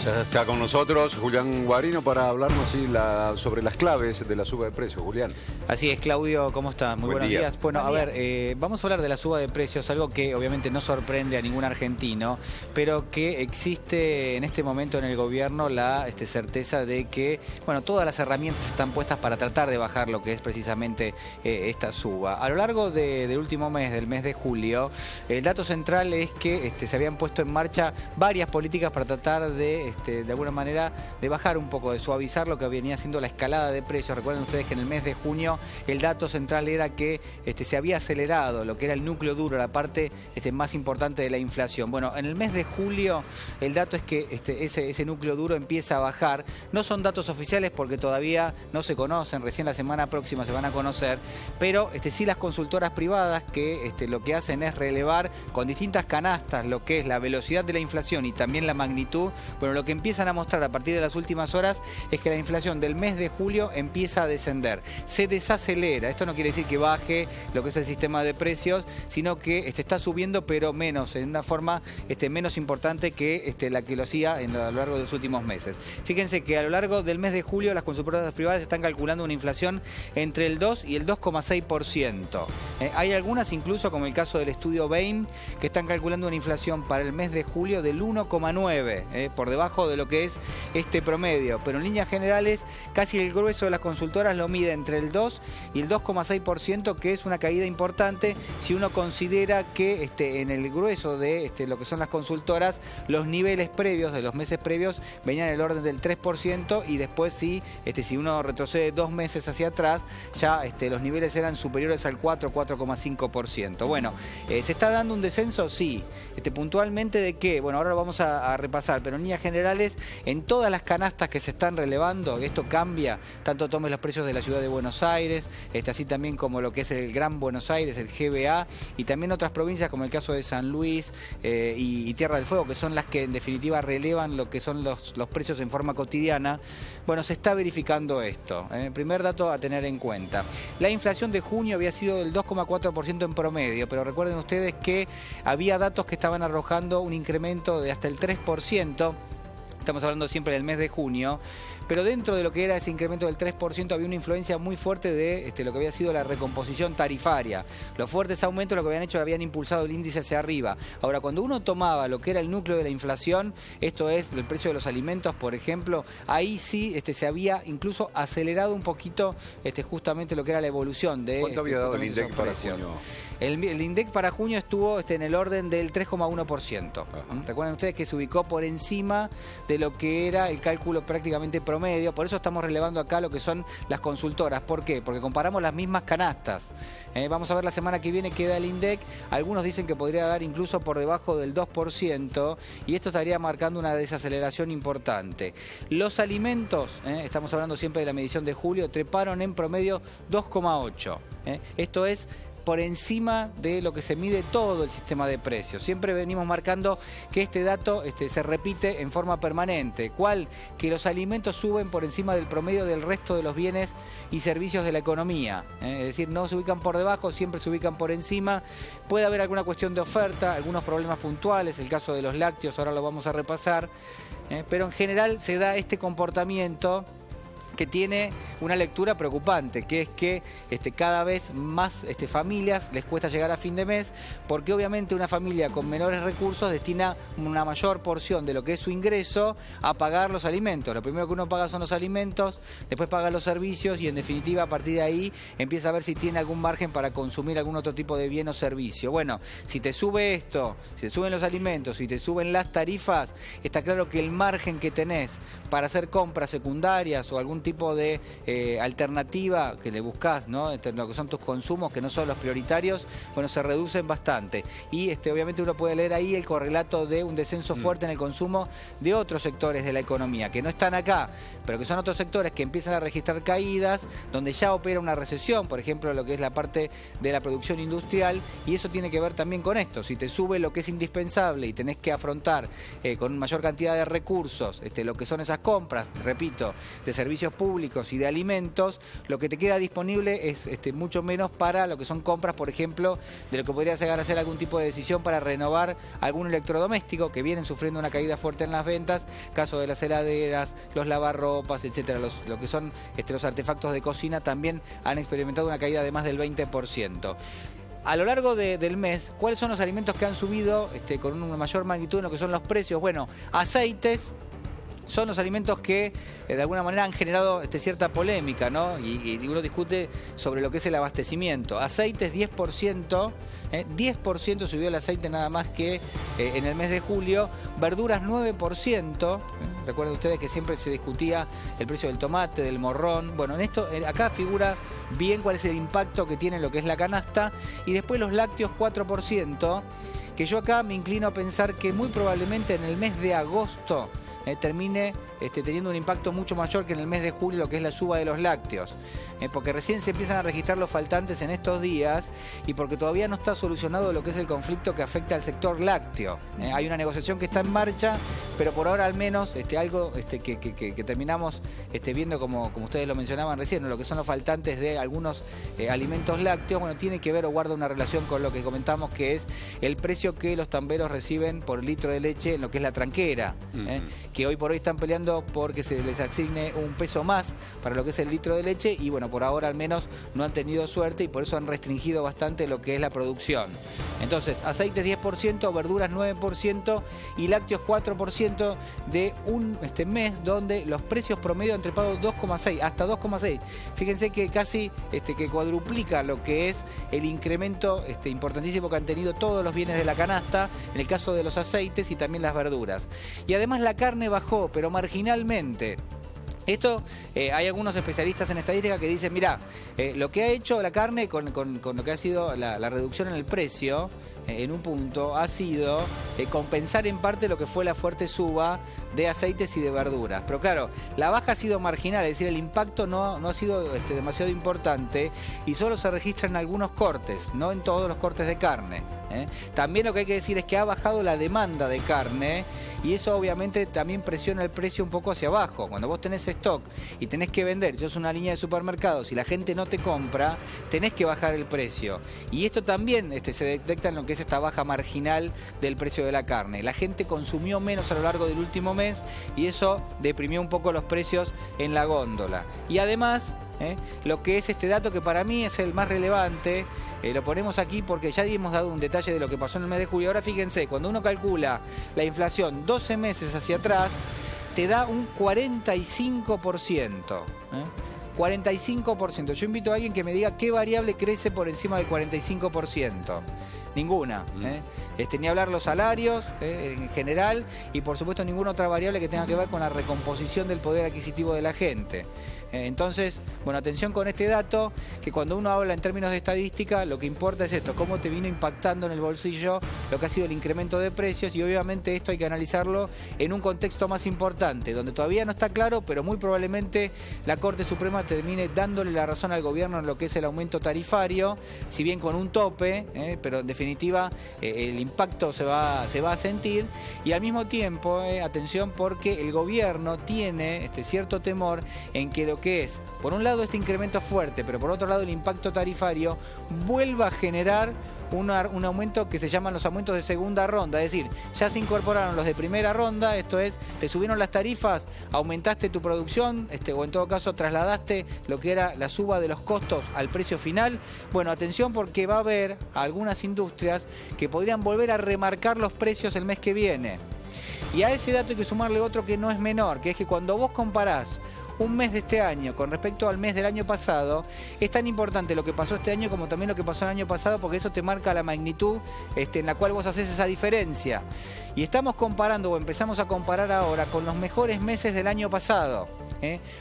Ya está con nosotros Julián Guarino para hablarnos sobre las claves de la suba de precios. Julián. Así es, Claudio, ¿cómo estás? Muy buenos días. Bueno, a ver, vamos a hablar de la suba de precios, algo que obviamente no sorprende a ningún argentino, pero que existe en este momento en el gobierno la certeza de que, bueno, todas las herramientas están puestas para tratar de bajar lo que es precisamente esta suba. A lo largo del último mes, del mes de julio, el dato central es que se habían puesto en marcha varias políticas para tratar de alguna manera, de bajar un poco, de suavizar lo que venía siendo la escalada de precios. Recuerden ustedes que en el mes de junio el dato central era que se había acelerado lo que era el núcleo duro, la parte más importante de la inflación. Bueno, en el mes de julio el dato es que ese núcleo duro empieza a bajar. No son datos oficiales porque todavía no se conocen, recién la semana próxima se van a conocer, pero sí las consultoras privadas que lo que hacen es relevar con distintas canastas lo que es la velocidad de la inflación y también la magnitud. Bueno, lo que empiezan a mostrar a partir de las últimas horas es que la inflación del mes de julio empieza a descender, se desacelera. Esto no quiere decir que baje lo que es el sistema de precios, sino que está subiendo, pero menos, en una forma menos importante que la que lo hacía a lo largo de los últimos meses. Fíjense que a lo largo del mes de julio las consultoras privadas están calculando una inflación entre el 2 y el 2,6%. Hay algunas, incluso como el caso del estudio Bain, que están calculando una inflación para el mes de julio del 1,9%, por debajo de lo que es este promedio, pero en líneas generales casi el grueso de las consultoras lo mide entre el 2 y el 2,6%, que es una caída importante si uno considera que en el grueso de lo que son las consultoras, los niveles previos de los meses previos venían en el orden del 3%, y después si uno retrocede 2 meses hacia atrás, ya los niveles eran superiores al 4,5%. Bueno, ¿se está dando un descenso? Sí. Puntualmente ¿de qué? Bueno, ahora lo vamos a repasar, pero en líneas generales, en todas las canastas que se están relevando, esto cambia, tanto tomes los precios de la ciudad de Buenos Aires, así también como lo que es el Gran Buenos Aires, el GBA, y también otras provincias como el caso de San Luis y Tierra del Fuego, que son las que en definitiva relevan lo que son los precios en forma cotidiana. Bueno, se está verificando esto. Primer dato a tener en cuenta. La inflación de junio había sido del 2,4% en promedio, pero recuerden ustedes que había datos que estaban arrojando un incremento de hasta el 3%. Estamos hablando siempre del mes de junio, pero dentro de lo que era ese incremento del 3% había una influencia muy fuerte de lo que había sido la recomposición tarifaria. Los fuertes aumentos lo que habían hecho, habían impulsado el índice hacia arriba. Ahora, cuando uno tomaba lo que era el núcleo de la inflación, esto es el precio de los alimentos, por ejemplo, ahí sí se había incluso acelerado un poquito justamente lo que era la evolución de... ¿Cuánto había dado el INDEC para junio? El INDEC para junio estuvo en el orden del 3,1%. Recuerden ustedes que se ubicó por encima de lo que era el cálculo prácticamente promedio. Por eso estamos relevando acá lo que son las consultoras. ¿Por qué? Porque comparamos las mismas canastas. Vamos a ver la semana que viene qué da el INDEC. Algunos dicen que podría dar incluso por debajo del 2%, y esto estaría marcando una desaceleración importante. Los alimentos, estamos hablando siempre de la medición de julio, treparon en promedio 2,8%. Esto es por encima de lo que se mide todo el sistema de precios. Siempre venimos marcando que este dato se repite en forma permanente. ¿Cuál? Que los alimentos suben por encima del promedio del resto de los bienes y servicios de la economía. Es decir, no se ubican por debajo, siempre se ubican por encima. Puede haber alguna cuestión de oferta, algunos problemas puntuales, el caso de los lácteos, ahora lo vamos a repasar. Pero en general se da este comportamiento que tiene una lectura preocupante, que es que cada vez más familias les cuesta llegar a fin de mes, porque obviamente una familia con menores recursos destina una mayor porción de lo que es su ingreso a pagar los alimentos. Lo primero que uno paga son los alimentos, después paga los servicios, y en definitiva a partir de ahí empieza a ver si tiene algún margen para consumir algún otro tipo de bien o servicio. Bueno, si te sube esto, si te suben los alimentos, si te suben las tarifas, está claro que el margen que tenés para hacer compras secundarias o algún tipo de alternativa que le buscás, ¿no? Lo que son tus consumos, que no son los prioritarios, bueno, se reducen bastante. Y obviamente uno puede leer ahí el correlato de un descenso fuerte en el consumo de otros sectores de la economía, que no están acá, pero que son otros sectores que empiezan a registrar caídas, donde ya opera una recesión, por ejemplo, lo que es la parte de la producción industrial, y eso tiene que ver también con esto. Si te sube lo que es indispensable y tenés que afrontar con mayor cantidad de recursos lo que son esas compras, repito, de servicios públicos y de alimentos, lo que te queda disponible es mucho menos para lo que son compras, por ejemplo, de lo que podría llegar a ser algún tipo de decisión para renovar algún electrodoméstico que vienen sufriendo una caída fuerte en las ventas, caso de las heladeras, los lavarropas, etcétera. Lo que son los artefactos de cocina también han experimentado una caída de más del 20%. A lo largo del mes, ¿cuáles son los alimentos que han subido con una mayor magnitud en lo que son los precios? Bueno, aceites son los alimentos que de alguna manera han generado cierta polémica, ¿no? Y uno discute sobre lo que es el abastecimiento. Aceites 10%, 10% subió el aceite nada más que en el mes de julio. Verduras 9%. Recuerden ustedes que siempre se discutía el precio del tomate, del morrón. Bueno, en esto acá figura bien cuál es el impacto que tiene lo que es la canasta. Y después los lácteos 4%, que yo acá me inclino a pensar que muy probablemente en el mes de agosto termine teniendo un impacto mucho mayor que en el mes de julio, lo que es la suba de los lácteos. Porque recién se empiezan a registrar los faltantes en estos días y porque todavía no está solucionado lo que es el conflicto que afecta al sector lácteo. Hay una negociación que está en marcha, pero por ahora al menos algo que terminamos viendo, como ustedes lo mencionaban recién, ¿no? Lo que son los faltantes de algunos alimentos lácteos, bueno, tiene que ver o guarda una relación con lo que comentamos, que es el precio que los tamberos reciben por litro de leche en lo que es la tranquera, que hoy por hoy están peleando porque se les asigne un peso más para lo que es el litro de leche y bueno, por ahora al menos no han tenido suerte y por eso han restringido bastante lo que es la producción. Entonces, aceites 10%, verduras 9% y lácteos 4% de un mes donde los precios promedio han trepado 2,6 hasta 2,6. Fíjense que casi que cuadruplica lo que es el incremento importantísimo que han tenido todos los bienes de la canasta, en el caso de los aceites y también las verduras. Y además la carne bajó, pero marginalmente. Esto, hay algunos especialistas en estadística que dicen, mirá, lo que ha hecho la carne con lo que ha sido la reducción en el precio, en un punto, ha sido compensar en parte lo que fue la fuerte suba de aceites y de verduras. Pero claro, la baja ha sido marginal, es decir, el impacto no ha sido demasiado importante y solo se registran algunos cortes, no en todos los cortes de carne. También lo que hay que decir es que ha bajado la demanda de carne y eso obviamente también presiona el precio un poco hacia abajo. Cuando vos tenés stock y tenés que vender, sos una línea de supermercados y la gente no te compra, tenés que bajar el precio. Y esto también se detecta en lo que es esta baja marginal del precio de la carne. La gente consumió menos a lo largo del último mes y eso deprimió un poco los precios en la góndola. Y además, lo que es este dato que para mí es el más relevante, lo ponemos aquí porque ya hemos dado un detalle de lo que pasó en el mes de julio. Ahora fíjense, cuando uno calcula la inflación 12 meses hacia atrás, te da un 45%. 45%. Yo invito a alguien que me diga qué variable crece por encima del 45%. Ninguna. Ni hablar los salarios en general y por supuesto ninguna otra variable que tenga que ver con la recomposición del poder adquisitivo de la gente. Entonces, bueno, atención con este dato, que cuando uno habla en términos de estadística, lo que importa es esto, cómo te vino impactando en el bolsillo lo que ha sido el incremento de precios y obviamente esto hay que analizarlo en un contexto más importante, donde todavía no está claro, pero muy probablemente la Corte Suprema termine dándole la razón al gobierno en lo que es el aumento tarifario, si bien con un tope, pero en definitiva el impacto se va a sentir y al mismo tiempo, atención, porque el gobierno tiene cierto temor en que lo que es, por un lado, este incremento fuerte, pero por otro lado el impacto tarifario vuelva a generar un aumento que se llaman los aumentos de segunda ronda, es decir, ya se incorporaron los de primera ronda, esto es, te subieron las tarifas, aumentaste tu producción, o en todo caso trasladaste lo que era la suba de los costos al precio final. Bueno, atención porque va a haber algunas industrias que podrían volver a remarcar los precios el mes que viene. Y a ese dato hay que sumarle otro que no es menor, que es que cuando vos comparás un mes de este año con respecto al mes del año pasado, es tan importante lo que pasó este año como también lo que pasó el año pasado, porque eso te marca la magnitud en la cual vos haces esa diferencia. Y estamos comparando, o empezamos a comparar ahora, con los mejores meses del año pasado.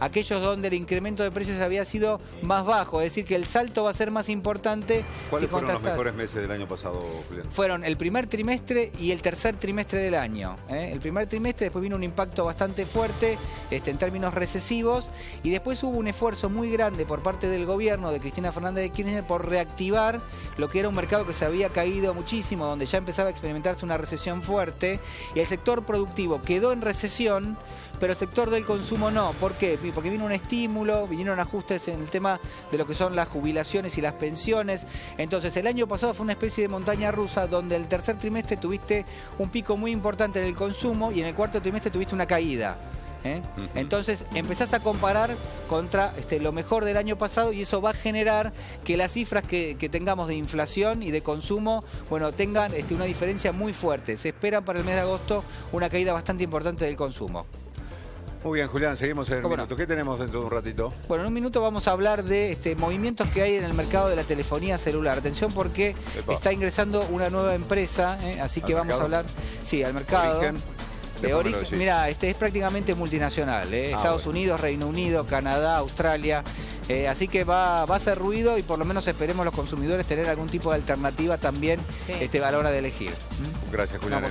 Aquellos donde el incremento de precios había sido más bajo, es decir, que el salto va a ser más importante. ¿Cuáles fueron los mejores meses del año pasado, Julián? Fueron el primer trimestre y el tercer trimestre del año. El primer trimestre, después vino un impacto bastante fuerte en términos recesivos y después hubo un esfuerzo muy grande por parte del gobierno de Cristina Fernández de Kirchner por reactivar lo que era un mercado que se había caído muchísimo, donde ya empezaba a experimentarse una recesión fuerte y el sector productivo quedó en recesión, pero el sector del consumo no. ¿Por qué? Porque vino un estímulo, vinieron ajustes en el tema de lo que son las jubilaciones y las pensiones. Entonces, el año pasado fue una especie de montaña rusa donde el tercer trimestre tuviste un pico muy importante en el consumo y en el cuarto trimestre tuviste una caída. Entonces empezás a comparar contra lo mejor del año pasado y eso va a generar que las cifras que tengamos de inflación y de consumo, bueno, tengan una diferencia muy fuerte. Se esperan para el mes de agosto una caída bastante importante del consumo. Muy bien, Julián, seguimos en el minuto. No? ¿Qué tenemos dentro de un ratito? Bueno, en un minuto vamos a hablar de movimientos que hay en el mercado de la telefonía celular. Atención porque está ingresando una nueva empresa, así que vamos a hablar, sí, al mercado. ¿Origen? Mira, es prácticamente multinacional, Estados Unidos, Reino Unido, Canadá, Australia, así que va a hacer ruido y por lo menos esperemos los consumidores tener algún tipo de alternativa también a la hora de elegir. Gracias, Julián.